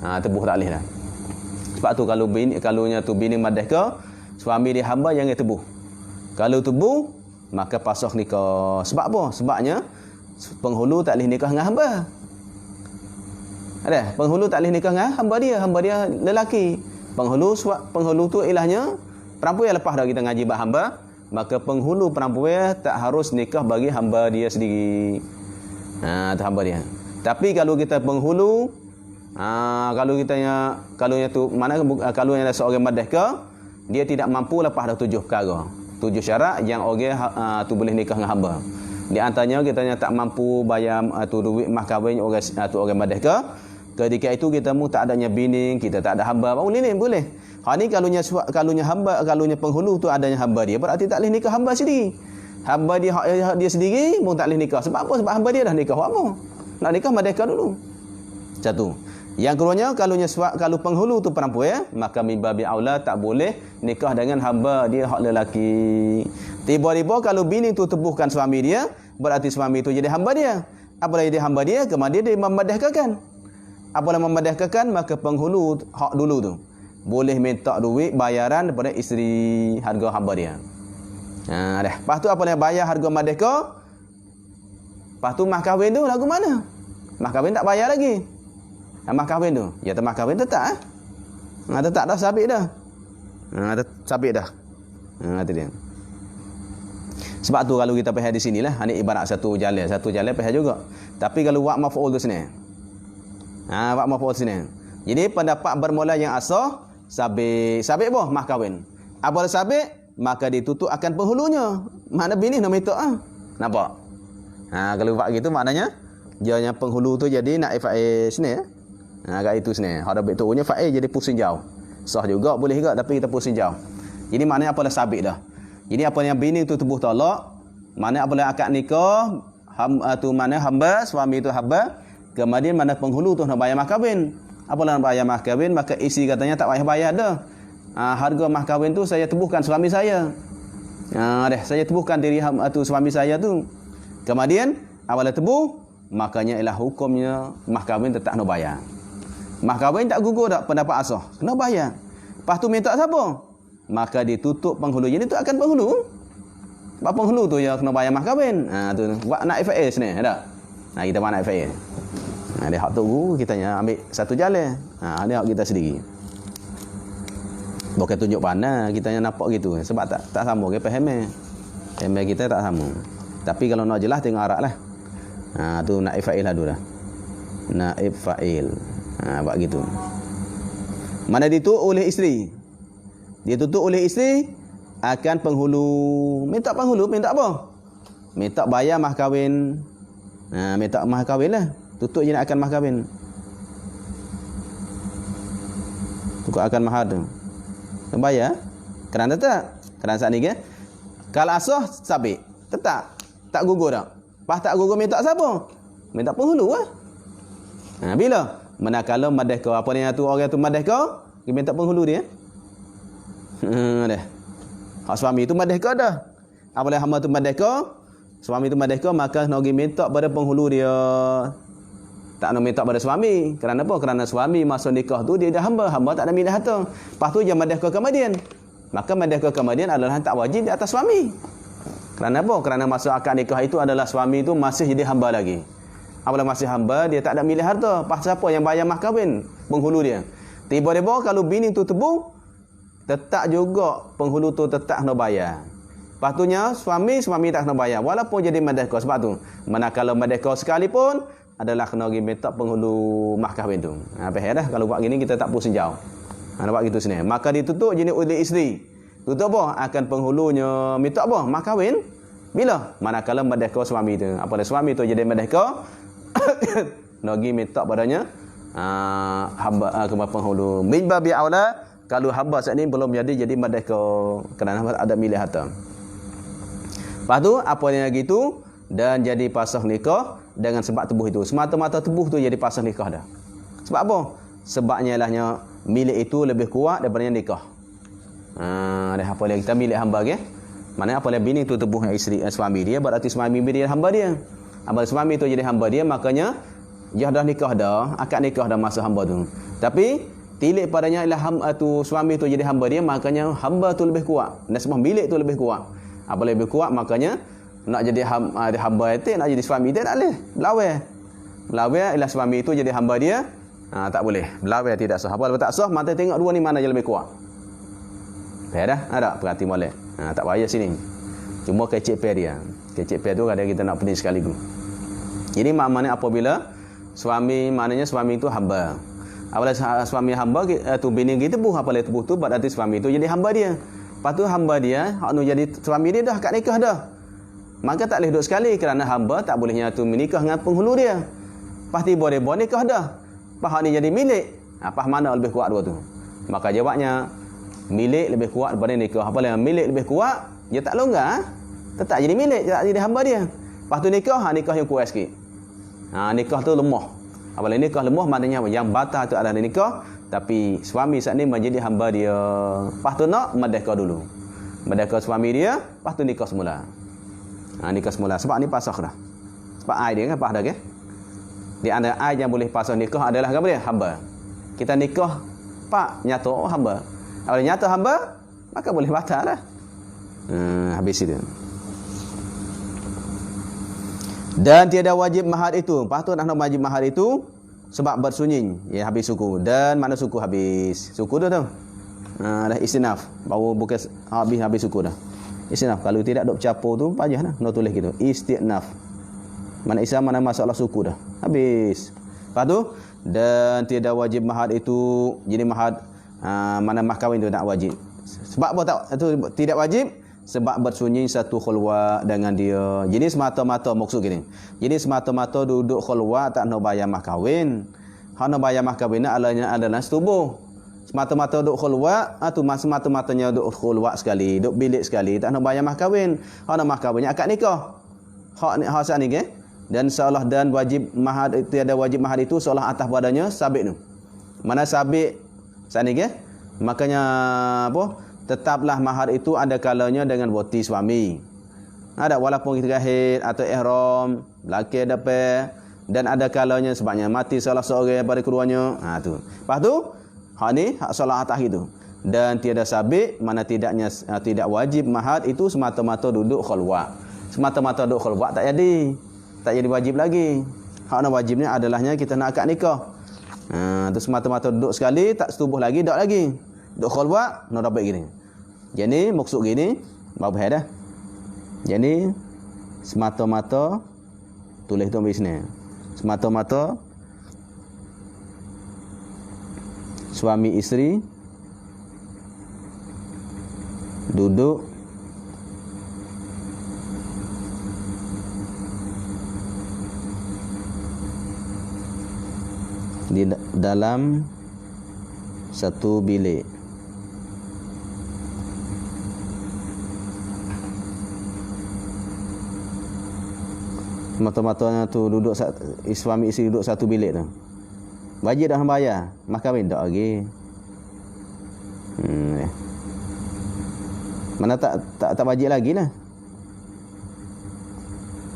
Tebuh tak boleh dah. Sebab tu kalau kalunya tu bini merdeka, suami dia hamba jangan tebuh. Kalau tebuh maka pasakh nikah. Sebab apa? Sebabnya penghulu tak boleh nikah dengan hamba. Ada? Penghulu tak boleh nikah dengan hamba dia lelaki. Penghulu tu ilahnya perempuan yang lepas dah kita ngaji bab hamba, maka penghulu perempuan tak harus nikah bagi hamba dia sendiri. Tu hamba dia. Tapi kalau kita penghulu, kalau yang ada seorang merdeka, dia tidak mampu lepas dah 7 perkara. 7 syarat yang orang tu boleh nikah dengan hamba. Di antaranya kita tak mampu bayar tu duit mas kahwin orang merdeka. Ketika itu kita tak adanya bini, kita tak ada hamba, boleh. Ni kalunya penghulu tu adanya hamba dia, berarti tak boleh nikah hamba sendiri. Hamba dia hak dia sendiri pun tak boleh nikah. Sebab apa? Sebab hamba dia dah nikah apa? Nak nikah merdeka dulu. Satu. Yang keduanya kalau penghulu tu perempuan, maka mimbabi aula tak boleh nikah dengan hamba dia hak lelaki. Tiba-tiba kalau bini tu tebuhkan suami dia, berarti suami tu jadi hamba dia. Apabila jadi hamba dia, kemudian dia memerdekakan. Apabila memerdekakan, maka penghulu hak dulu tu boleh minta duit bayaran daripada isteri harga hamba dia. Dah. Lepas tu apabila bayar harga merdeka, lepas tu mas kahwin tu lagu mana? Mas kahwin tak bayar lagi. Mas kahwin tu, ya mas kahwin tetap tetap dah sabit dah. Sabit dah. Itu dia. Sebab tu kalau kita pahal di sinilah, ini ibarat satu jalan pahal juga. Tapi kalau wak maf'ul tu sini. Wak maf'ul sini. Jadi pendapat bermula yang asah sabit apa? Mas kahwin. Apabila sabit, maka ditutup akan penghulunya. Mana bini nak minta nampak? Kalau wak gitu maknanya dia yang penghulu tu jadi nak fa'il sini. Kat itu sini. Hak dah betulnya fa'il jadi pusing jauh. Sah juga boleh juga tapi kita pusing jauh. Jadi maknanya apalah sabit dah. Jadi apa yang bini tu tubuh talak, mana apabila akad nikah, hamba, suami itu hamba, kemudian mana penghulu tu nak bayar mas kahwin. Apabila nak bayar mas kahwin, maka isi katanya tak payah bayar dah. Harga mas kahwin tu saya tebuhkan suami saya. Saya tebuhkan diri suami saya tu. Kemudian apabila tebuh, makanya ialah hukumnya mas kahwin tetap nak bayar. Mas kahwin tak gugur tak pendapat asah, kena bayar. Lepas tu minta siapa? Maka ditutup penghulu. Jadi tu akan penghulu. Sebab penghulu tu yang kena bayar mas kahwin. Tu buat nak FAA sini ada. Kita buat nak FAA. Dia hak tu kita ambil satu jalan. Dia hak kita sendiri. Bukan tunjuk pandang kita nampak gitu. Sebab tak sama ke faham. Faham kita tak sama. Tapi kalau nak jelas tengok arak lah. Tu naib fa'il lah dulu dah. Naib fa'il. Buat gitu. Mana ditutup oleh isteri. Dia tutup oleh isteri akan penghulu. Minta penghulu, minta apa? Minta bayar mas kahwin. Minta mas kahwin lah. Tutup je nak akan mas kahwin. Tukar akan mahar tu. Bayar. Kerana tak? Kerana saat ni ke? Kalau asah sabit. Tetap. Tak gugur tak? Pas tak gugur minta siapa? Minta penghulu lah. Bila? Manakala merdeka. Apa ni tu orang tu merdeka? Dia minta penghulu dia. Dah. Hak suami tu merdeka dah. Apabila hamba tu merdeka, suami tu merdeka, maka nak pergi minta pada penghulu dia. Tak nak minta pada suami. Kerana apa? Kerana suami masa nikah tu dia dah hamba. Hamba tak ada milik harta. Lepas tu dia merdeka kemudian. Maka merdeka kemudian adalah tak wajib di atas suami. Kerana apa? Kerana masa akad nikah itu adalah suami tu masih jadi hamba lagi. Apabila masih hamba, dia tak ada milik harta. Pas siapa yang bayar mas kahwin? Penghulu dia. Tiba-tiba kalau bini tu tebu, tetap juga penghulu tu tetap kena bayar. Lepas suami tak kena bayar. Walaupun jadi merdeka. Sebab tu, manakala merdeka sekalipun, adalah kena pergi minta penghulu mas kahwin tu. Faham dah? Kalau buat gini, kita tak pusing jauh. Buat gitu sini. Maka ditutup jenis oleh isteri. Tutup apa? Akan penghulunya minta apa? Mas kahwin. Bila? Manakala merdeka suami tu. Apabila suami tu jadi merdeka, nak pergi minta padanya hamba ke penghulu. Min babi aula kalau hamba saat ni belum jadi merdeka kerana ada milik harta. Lepas tu apa yang gitu dan jadi pasah nikah dengan sebab tubuh itu. Semata-mata tubuh tu jadi pasah nikah dah. Sebab apa? Sebabnya ilahnya milik itu lebih kuat daripada nikah. Dah apa lagi kita milik hamba ke? Maknanya apa lagi bini tu tubuhnya isteri suami dia, berarti suami dia hamba dia. Apabila suami tu jadi hamba dia, makanya dia dah nikah dah, akad nikah dah masa hamba tu. Tapi tilik padanya ialah hamba tu, suami tu jadi hamba dia, makanya hamba tu lebih kuat. Dan sebab milik tu lebih kuat. Apa lebih kuat, makanya nak jadi hamba itu, nak jadi suami dia tak boleh. Belawai ialah suami itu jadi hamba dia, tak boleh. Belawai tidak sah. Apa tak sah, mata tengok dua ni mana yang lebih kuat. Fair dah? Ada perhati molek. Tak payah sini. Cuma kecik pair dia. Kecik pair tu kadang kita nak pening sekaligus. Jadi maknanya apabila suami, maknanya suami itu hamba. Apabila suami hamba tu bini kita tubuh, apabila tubuh tu berarti suami itu jadi hamba dia. Lepas tu hamba dia, hak nu jadi suami dia dah akad nikah dah. Maka tak boleh duduk sekali kerana hamba tak bolehnya tu menikah dengan penghulu dia. Lepas tiba dia nikah dah. Lepas hak ni jadi milik. Apa mana lebih kuat dua tu? Maka jawabnya milik lebih kuat daripada nikah. Apabila milik lebih kuat, dia tak longgar, tetap jadi milik, tak jadi hamba dia. Lepas tu nikah yang kuat sikit. Nikah tu lemah. Apabila nikah lemah, maknanya yang batal tu adalah nikah, tapi suami saat ni menjadi hamba dia. Lepas tu nak merdeka dulu. Merdeka suami dia, lepas tu nikah semula. Nikah semula. Sebab ni pasah dah. Sebab ai dia kan pasah dah ke? Di antara ai yang boleh pasah nikah adalah apa dia? Hamba. Kita nikah, pak nyata hamba. Kalau nyata hamba, maka boleh batal lah. Habis itu. Dan tiada wajib mahar itu. Lepas tu nak wajib mahar itu sebab bersunyi. Ya, habis suku. Dan mana suku habis? Suku tu tu. Dah istinaf. Baru bukan habis suku dah. Istinaf. Kalau tidak dok capur tu payah dah. Nak tulis gitu. Istinaf. Mana Islam mana masalah suku dah. Habis. Lepas tu dan tiada wajib mahar itu. Jadi mahar mana mah kahwin tu tak wajib. Sebab apa tak itu tidak wajib? Sebab bersunyi satu khulwat dengan dia. Jadi semata-mata maksud gini. Jadi semata-mata duduk khulwat tak nak bayar mah kahwin. Hak nak bayar mah kahwin adalah setubuh. Semata-mata duduk khulwat, tu semata-matanya duduk khulwat sekali, duduk bilik sekali, tak nak bayar mah kahwin. Hak nak mah kahwinnya akad nikah. Hak sat ni ke? Dan seolah dan wajib mahar tiada wajib mahar itu seolah atas badannya sabit tu. Mana sabit sat ni ke? Makanya apa? Tetaplah mahar itu ada kalanya dengan wati suami. Ada walaupun kita haid atau ihram, belakang depan, dan ada kalanya sebabnya mati salah seorang daripada keduanya. Tu. Lepas tu, hak ni hak solat atas itu. Dan tiada sabit mana tidak wajib mahar itu semata-mata duduk khulwat. Semata-mata duduk khulwat tak jadi. Tak jadi wajib lagi. Hak nak wajibnya adalahnya kita nak akad nikah. Tu semata-mata duduk sekali tak setubuh lagi, tak lagi. Duduk khulwat nak dapat gini. Jadi maksud gini, bab dah. Jadi semata-mata tulis tu bisnes. Semata-mata suami isteri duduk di dalam satu bilik. Mata-matanya tu duduk suami isteri duduk satu bilik tu. Wajib dah bayar, mah kahwin tak lagi. Mana tak wajib lagi lah.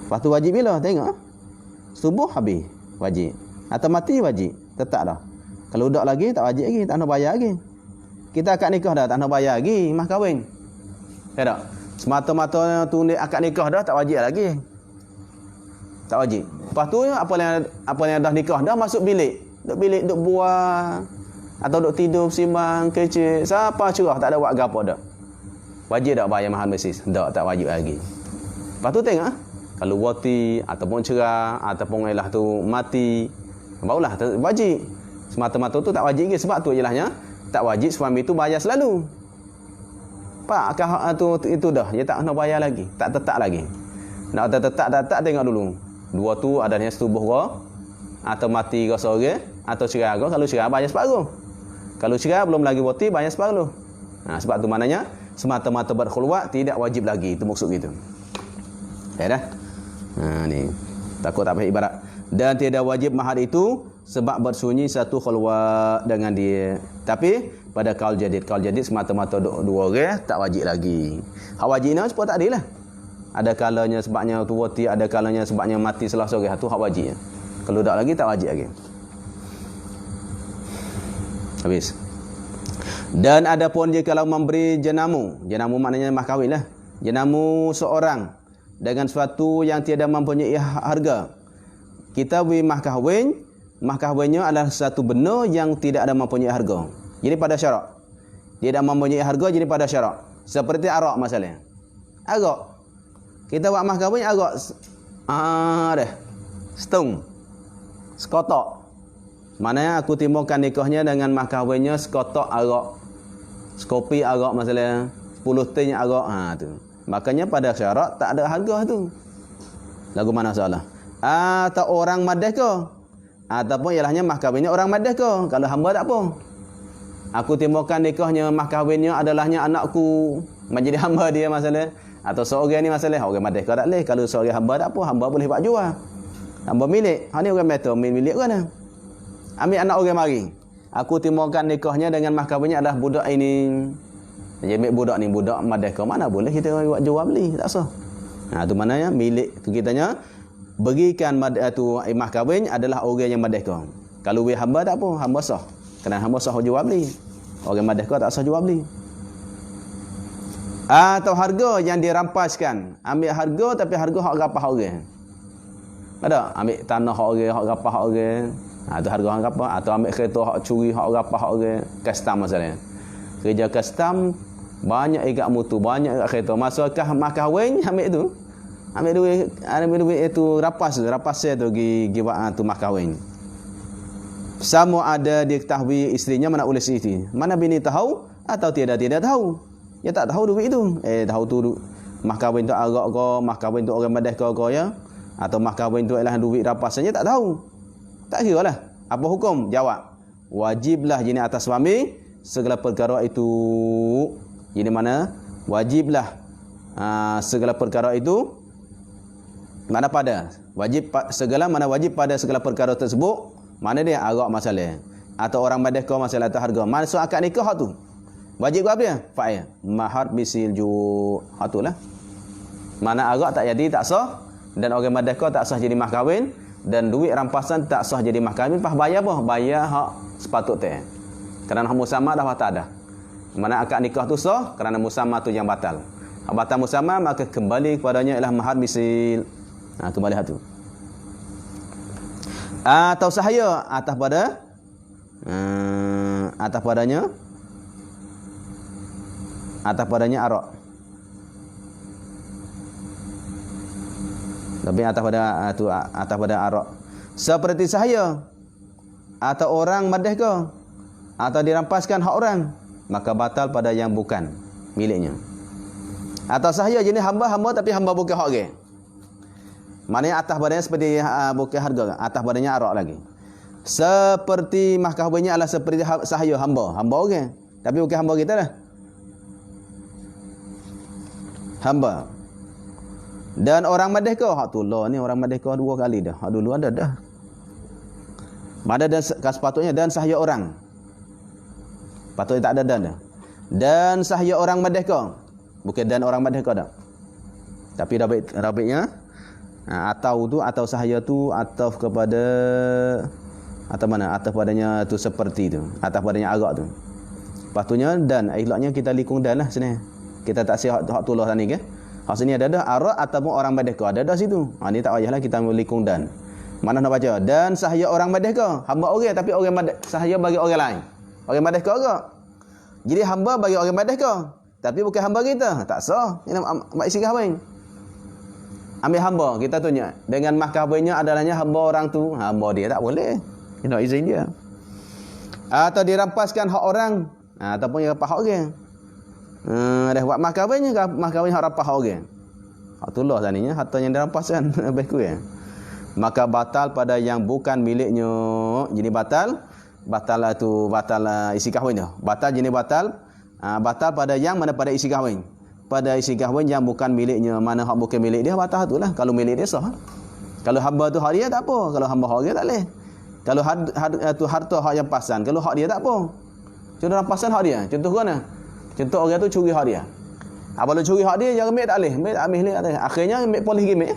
Lepas tu wajib bila? Tengok. Subuh habis wajib. Atau mati wajib. Tetap dah. Kalau duduk lagi tak wajib lagi, tak nak bayar lagi. Kita akad nikah dah tak nak bayar lagi, mah kahwin. Tak? Semata-mata tu akad nikah dah tak wajib lagi. Tak wajib. Lepas tu apa yang dah nikah dah masuk bilik. Duk bilik duk buah atau duk tidur simbang kecil. Siapa cerah tak ada buat gapo dak. Wajib tak bayar mahar mesis? Tak wajib lagi. Lepas tu tengok kalau wati ataupun cerah ataupun ialah tu mati barulah wajib. Semata-mata tu tak wajib lagi sebab tu ialahnya tak wajib suami tu bayar selalu. Pak tu itu dah dia tak nak bayar lagi, tak tetap lagi. Nak tetap tengok dulu. Dua tu adanya setubuh ke atau mati ke seorang atau cerai agak. Kalau cerai bayar separuh. Kalau cerai belum lagi wati bayar separuh. Sebab tu maknanya semata-mata berkhulwat tidak wajib lagi. Itu maksud gitu. Ya dah. Ni takut tak faham ibarat. Dan tidak wajib mahar itu sebab bersunyi satu khulwat dengan dia. Tapi pada kaul jadid semata-mata dua orang tak wajib lagi. Hak wajibnya sebab tak adil lah. Ada kalanya sebabnya tu wati, ada kalanya sebabnya mati salah seorang. Tu hak wajib. Kalau tak lagi tak wajib lagi. Habis. Dan ada pun dia kalau memberi jenamu maknanya mas kahwin lah. Jenamu seorang dengan sesuatu yang tiada mempunyai harga. Kita beri mas kahwinnya adalah satu benda yang tidak ada mempunyai harga. Jadi pada syarak. Tidak mempunyai harga jadi pada syarak. Seperti arak masalahnya. Arak. Kita buat mas kahwin arak. Dah. Setong. Sekotok. Maknanya aku timbulkan nikahnya dengan mas kahwinnya sekotok arak. Sekopi arak masalahnya. 10 tin arak. Tu. Makanya pada syarak tak ada harga tu. Lagu mana soalan? Atau orang madah ke? Ataupun ialahnya mas kahwinnya orang madah ke? Kalau hamba tak apa. Aku timbulkan nikahnya mas kahwinnya adalahnya anakku. Menjadi hamba dia masalah. Atau seorang ni masalah. Orang madah ke tak boleh. Kalau seorang hamba tak apa. Hamba boleh buat jual. Hamba milik. Ini orang betul. Milik kan? Ambil anak orang mari. Aku timbulkan nikahnya dengan mas kahwinnya adalah budak ini. Jadi ambil budak ni. Budak madah ke mana boleh kita buat jual beli. Tak sah. Tu maknanya milik kitanya. Berikan tu mas kahwin adalah orang yang madah ke. Kalau we hamba tak apa. Hamba sah. Kerana hamba sah jual beli. Orang madah ke tak sah jual beli. Atau harga yang dirampaskan. Ambil harga tapi harga hak rapah orang. Ada? Ambil tanah hak orang, hak rapah hak orang. Itu harga hak rapah. Atau ambil kereta hak curi, hak rapah hak orang. Custom masalahnya. Kerja custom, banyak ikat mutu, banyak ikat kereta. Masukah mas kahwin, ambil tu. Ambil duit itu rapas tu pergi buat tu mas kahwin. Sama ada diketahui isterinya mana oleh isteri. Mana bini tahu atau tidak tahu. Dia tak tahu duit itu. Tahu tu mas kahwin tu arak ke, mas kahwin tu orang madah ke ya. Atau mas kahwin tu ialah duit rapasannya tak tahu. Tak kira lah. Apa hukum? Jawab. Wajiblah jenis atas suami segala perkara itu. Jadi mana? Wajiblah segala perkara itu. Mana pada? Mana wajib pada segala perkara tersebut. Mana dia? Arak masalah. Atau orang madah ke masalah atau harga. Masuk akad nikah tu. Wajib ke apa dia? Fa'il. Mahar bisil ju'. Itulah. Mana arak tak jadi, tak sah. Dan orang madakah tak sah jadi mas kahwin. Dan duit rampasan tak sah jadi mas kahwin. Pas bayar apa? Bayar hak sepatutnya. Kerana musamah dah batal dah. Mana akad nikah tu sah. Kerana musamah tu yang batal. Batal musamah maka kembali kepadanya ialah mahar bisil. Kembali satu. Atau sahaya atas padanya arak. Tapi atas pada arak. Seperti sahaya atau orang madah ke atau dirampaskan hak orang, maka batal pada yang bukan miliknya. Atau sahaya jenis hamba tapi hamba bukan hak orang. Maknanya atas badannya seperti bukan harga, atas badannya arak lagi. Seperti mas kahwinnya adalah seperti sahaya hamba orang. Tapi bukan hamba kita lah. Hamba. Dan orang madah ke? Hak tu lah ni orang madah ke 2 kali dah. Hak dulu ada dah. Pada dan sepatutnya dan sahaya orang. Patutnya tak ada dan dah. Dan sahaya orang madah ke? Bukan dan orang madah ke dah. Tapi rabitnya atau sahaya tu atau kepada atau mana? Atau padanya tu seperti tu. Atas padanya arak tu. Patutnya dan eloknya kita likung dan lah sini. Kita tak sihat hak tulah tadi ke? Hak sini ada arak ataupun orang madah ke? Ada situ. Ni tak payahlah kita likung dan. Mana nak baca? Dan sahaya orang madah ke? Hamba orang tapi orang madah sahaya bagi orang lain. Orang madah ke agak? Jadi hamba bagi orang madah ke? Tapi bukan hamba kita. Tak sah. Ini mak isi kahwin. Ambil hamba, kita tunjuk. Dengan mas kahwinnya adalahnya hamba orang tu. Hamba dia tak boleh. Dia nak izin dia. Atau dirampaskan hak orang. Ataupun yang rapah hak orang. Dah buat mas kahwinnya, mas kahwin hak rapah hak orang. Hak tulah tadinya, harta yang dirampaskan. Lebih kurang. maka batal pada yang bukan miliknya. Jadi batal isi kahwinnya. Batal pada yang mana, pada isi kahwin. Pada isi kahwin yang bukan miliknya. Mana hak bukan milik dia, batal itulah. Kalau milik dia sah. Kalau hamba tu hak dia tak apa. Kalau hamba hak dia tak boleh. Kalau harta hak yang pasan, kalau hak dia tak apa. Contoh rampasan hak dia. Contoh mana? Contoh orang tu curi hak dia. Apabila curi hak dia, dia ambil tak boleh. Ambil tak boleh. Akhirnya ambil polis gimik.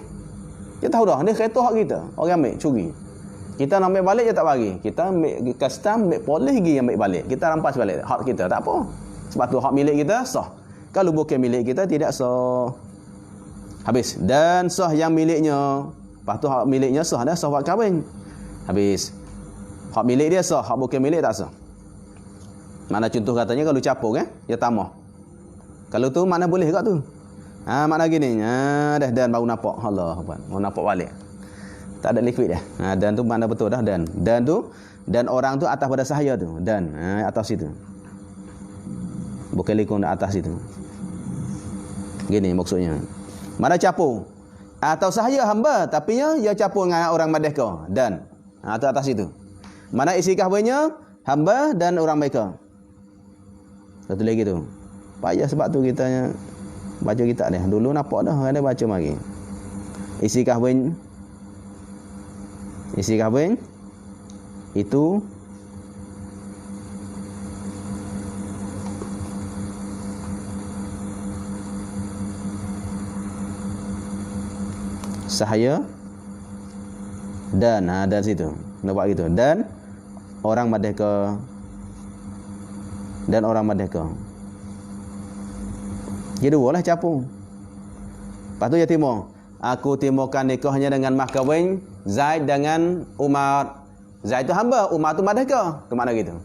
Dia tahu dah, ni kereta hak kita. Orang ambil, curi. Kita nak ambil balik, dia tak bagi. Kita ambil custom, ambil polis lagi ambil balik. Kita rampas balik. Hak kita, tak apa. Sebab tu hak milik kita, sah. Kalau bukan milik kita, tidak sah. Habis. Dan sah yang miliknya. Lepas tu hak miliknya sah dah, sah buat kahwin. Habis. Hak milik dia sah, hak bukan milik tak sah. Mana contoh katanya kalau capur dia tamah. Kalau tu mana boleh kat tu. Makna gini. Dah dan baru nampak. Allah Akbar. Baru nampak balik. Tak ada liquid dah. Dan tu mana betul dah dan. Dan tu, dan orang tu atas pada sahaya tu. Dan atas situ. Bukan likung atas situ. Gini maksudnya. Mana capur? Atau sahaya hamba tapi dia capur dengan orang merdeka. Dan atau atas situ. Mana isi kahwinnya hamba dan orang mereka. Satu lagi tu. Payah sebab tu kita baca kitab dia. Dulu nampak dah ada baca lagi. Isi kahwin itu sahaya dan situ. Nampak gitu. Dan orang merdeka. Dia dua lah capung. Lepas tu dia timur. Aku timurkan nikahnya dengan mas kahwin Zaid dengan Umar. Zaid tu hamba, Umar tu merdeka. Tu makna gitu.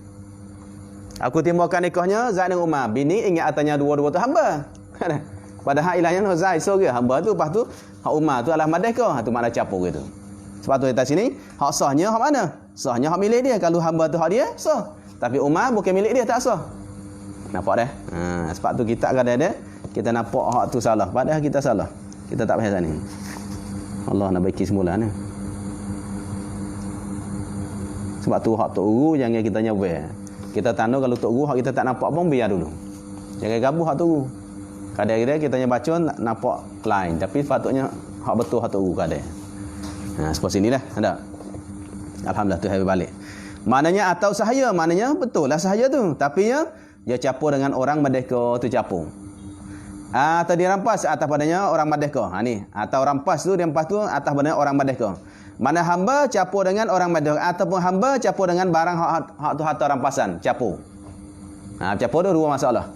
Aku timurkan nikahnya Zaid dengan Umar. Bini ingat atanya dua-dua tu hamba. Padahal ilahnya Zaid sorang hamba tu. Lepas tu hak Umar tu adalah merdeka. Tu makna capung gitu. Sebab tu atas sini hak sahnya hak mana? Sahnya hak milik dia. Kalau hamba tu hak dia sah. Tapi Umar bukan milik dia, tak sah. Nampak dah? Sebab tu kita kadang-kadang kita nampak hak tu salah. Padahal kita salah. Kita tak faham ni. Allah nak baiki semula ni. Sebab tu hak Tok Guru jangan kita nyawa. Kita tanda kalau Tok Guru hak kita tak nampak pun biar dulu. Jangan gabuh hak Tok Guru. Kadang-kadang kita baca nampak lain. Tapi patutnya hak betul hak Tok Guru kadang. Seperti inilah. Ada. Alhamdulillah tu habis balik. Maknanya atau sahaya. Maknanya betul lah sahaya tu. Tapi dia capur dengan orang merdeka tu capur. Atau dia rampas atas padanya orang merdeka. Ni. Atau rampas tu dia rampas tu atas padanya orang merdeka. Mana hamba capur dengan orang merdeka ataupun hamba capur dengan barang hak tu harta rampasan, capur. Capur tu dua masalah.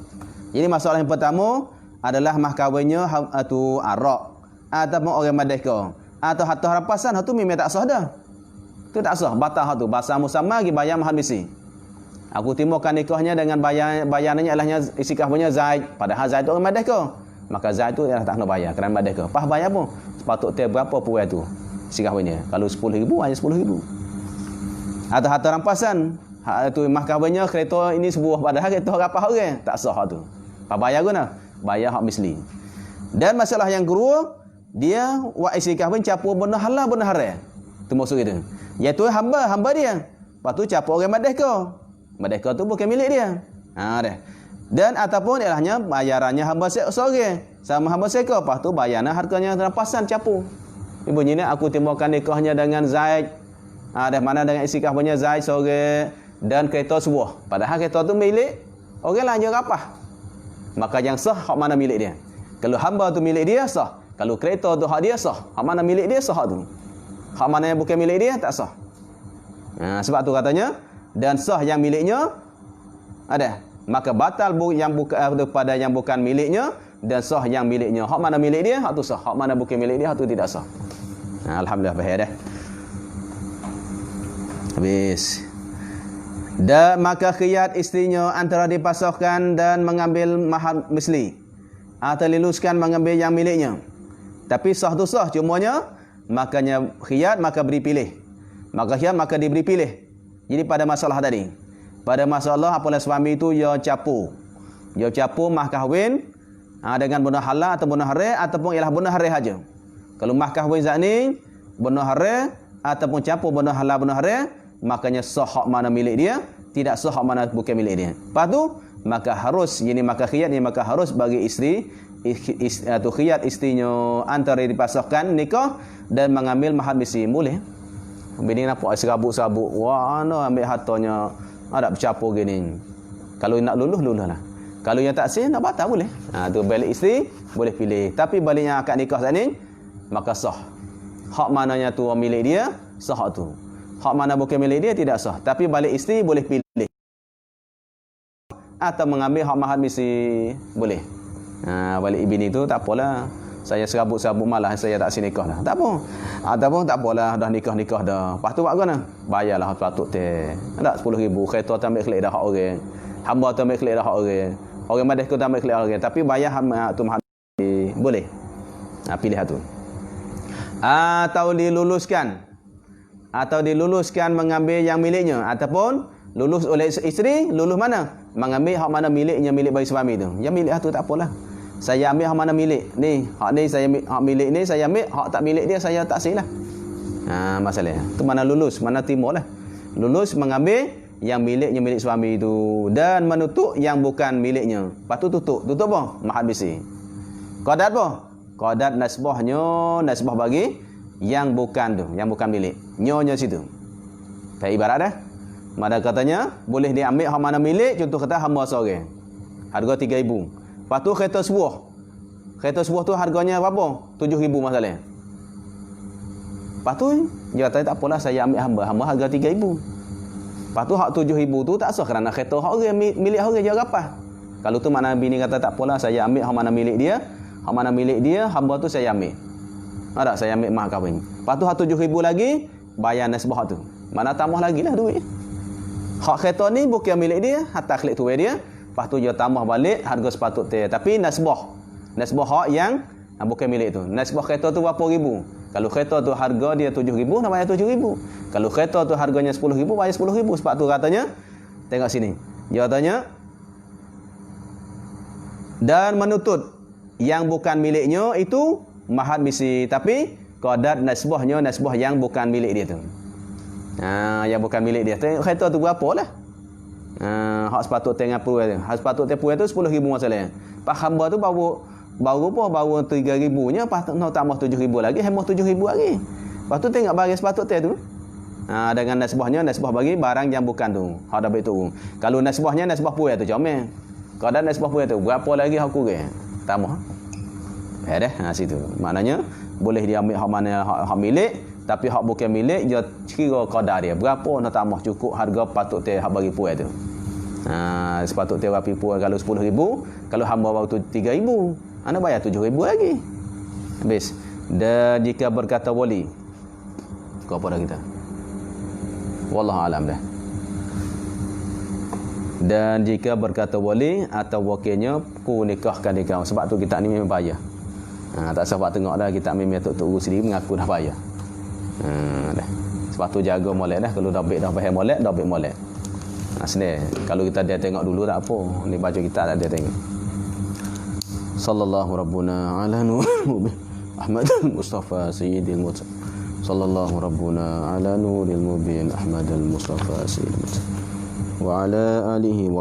Jadi masalah yang pertama adalah mas kahwinnya tu arak ataupun orang merdeka atau harta rampasan tu memang tak sah dah. Tu tak sah, batal hak tu. Bahasa musamma gi bayar mahal misi. Aku timurkan nikahnya dengan bayarannya ialah isi kahwinnya Zaid. Padahal Zaid tu orang merdeka. Maka Zaid tu ialah tak nak bayar kerana merdeka. Pas bayar pun sepatutnya berapa puai tu isi kahwinnya. Kalau 10,000 hanya 10,000. Atau harta rampasan. Hak tu mas kahwinnya kereta ini sebuah padahal kereta berapa orang. Tak sah hak tu. Pas bayar guna? Bayar hak misli. Dan masalah yang kedua, dia buat isi kahwin capur benda halal benda haram. Tu maksud dia. Iaitu hamba dia. Lepas tu capur orang merdeka. Merdeka tu bukan milik dia. Dah. Dan ataupun ialah bayarannya hamba seorang sama hamba seka. Lepas tu bayarnya harganya rampasan capur. Bunyinya aku timurkan nikahnya dengan Zaid. Dah mana dengan isi kahwinnya Zaid seorang dan kereta sebuah. Padahal kereta tu milik orang lain je rapah. Maka yang sah hak mana milik dia. Kalau hamba tu milik dia sah. Kalau kereta tu hak dia sah. Hak mana milik dia sah tu. Hak mana yang bukan milik dia tak sah. Sebab tu katanya dan sah yang miliknya ada. Maka batal yang bukan pada yang bukan miliknya dan sah yang miliknya. Hak mana milik dia, hak tu sah. Hak mana bukan milik dia, hak tu tidak sah. Alhamdulillah faham dah. Habis. Dan maka khiyat isterinya antara dipasahkan dan mengambil mahar misli atau liluskan mengambil yang miliknya. Tapi sah tu sah, cumanya makanya khiyat maka beri pilih. Maka khiyat maka diberi pilih. Jadi pada masalah tadi, pada masalah apabila suami itu dia capur mas kahwin dengan benda halal atau benda haram ataupun ialah benda haram saja. Kalau mas kahwin zat ni benda haram ataupun campur benda halal benda haram, makanya sah hak mana milik dia, tidak sah hak mana bukan milik dia. Lepas tu maka harus maka khiyat maka harus bagi isteri atau khiyat isterinya antara dipasahkan nikah dan mengambil mahar misi. Boleh. Bini nampak serabut-serabut, wah ambil hartanya ada bercampur gini. Kalau nak luluh lah. Kalau yang tak sah nak batal boleh. Tu balik isteri boleh pilih. Tapi baliknya akad nikah saat ni maka sah. Hak mananya tu milik dia, sah hak tu. Hak mana bukan milik dia tidak sah. Tapi balik isteri boleh pilih. Atau mengambil hak mahar misi boleh. Balik bini tu tak apalah. Saya serabut-serabut malah saya tak si nikah dah. Tak apa. Ataupun tak apalah dah nikah dah. Lepas tu buat mana? Bayarlah patut teh. Ada 10,000 kereta tu ambil kelik dah hak orang. Hamba tu ambil kelik dah hak orang. Orang madah tu ambil kelik orang. Tapi bayar tu mahar boleh. Pilih satu. Atau diluluskan mengambil yang miliknya ataupun lulus oleh isteri, lulus mana? Mengambil hak mana miliknya, milik bagi suami tu. Yang milik tu tak apalah. Saya ambil hak mana milik. Hak ni saya hak milik ni saya ambil, hak tak milik dia saya tak silah. Masalahnya. Tu mana lulus, mana timurlah. Lulus mengambil yang miliknya milik suami itu dan menutup yang bukan miliknya. Lepas tu tutup apa? Mahar misi. Qadat apa? Qadat nasbah bagi yang bukan tu, yang bukan milik. Nyonya situ. Tak ibarat dah. Mana katanya boleh diambil hak mana milik, contoh kata hamba seorang. Harga 3,000. Lepas tu kereta sebuah. Kereta sebuah tu harganya berapa? 7,000 masalah. Lepas tu dia kata tak apalah saya ambil hamba harga 3,000. Lepas tu hak 7,000 tu tak sah kerana kereta hak orang milik orang dia apa. Kalau tu mana bini kata tak apalah saya ambil hak mana milik dia. Hak mana milik dia, hamba tu saya ambil. Ada saya ambil mahar kahwin. Lepas tu hak 7,000 lagi bayar nasbah tu. Mana tambah lagi lah duit. Hak kereta ni bukan milik dia, hatta klik tuai dia. Lepas tu dia tambah balik harga sepatutnya. Tapi nasbah hak yang bukan milik tu. Nasbah kereta tu berapa ribu? Kalau kereta tu harga dia 7,000, nak bayar 7,000. Kalau kereta tu harganya 10,000, bayar 10,000. Sebab tu katanya, tengok sini. Dia katanya, dan menuntut yang bukan miliknya itu mahar misi. Tapi qadat nasbahnya nasbah yang bukan milik dia tu. Yang bukan milik dia. Kereta tu berapa lah? Hak sepatutnya dengan puai tu. Hak sepatutnya puai tu 10,000 masalahnya. Pak hamba tu baru 3,000 nya, lepas tu nak tambah 7,000 lagi, hamba 7,000 lagi. Lepas tu tengok barang sepatutnya tu. Dengan nasbahnya nasbah bagi barang yang bukan tu. Hak dah betul. Kalau nasbahnya nasbah puai tu comel. Kalau nasbah puai tu berapa lagi hak kurang? Tambah. Dah situ. Maknanya boleh dia ambil hak mana hak milik, tapi hak bukan milik dia kira qadar dia. Berapa nak tambah cukup harga patut teh hak bagi puai tu. Sepatutnya rapi puai kalau 10,000, kalau hamba baru 3,000, anda bayar 7,000 lagi. Habis. Dan jika berkata wali. Kau apa dah kita? Wallahu alam dah. Dan jika berkata wali atau wakilnya ku nikahkan dia. Sebab tu kita ni memang payah. Tak sebab tengok dah kita memang tok urus sendiri mengaku dah payah. Dah. Sebab tu jaga molek dah. Kalau dah baik dah faham molek, dah baik molek. Senang. Kalau kita dia tengok dulu tak apa. Ni baca kita tak dia tengok. Sallallahu rabbuna ala nuril Ahmadul Mustafa Sayyidil Mursal. Sallallahu rabbuna ala nuril mubin Ahmadul Mustafa Sayyidil Mursal. Wa ala alihi wa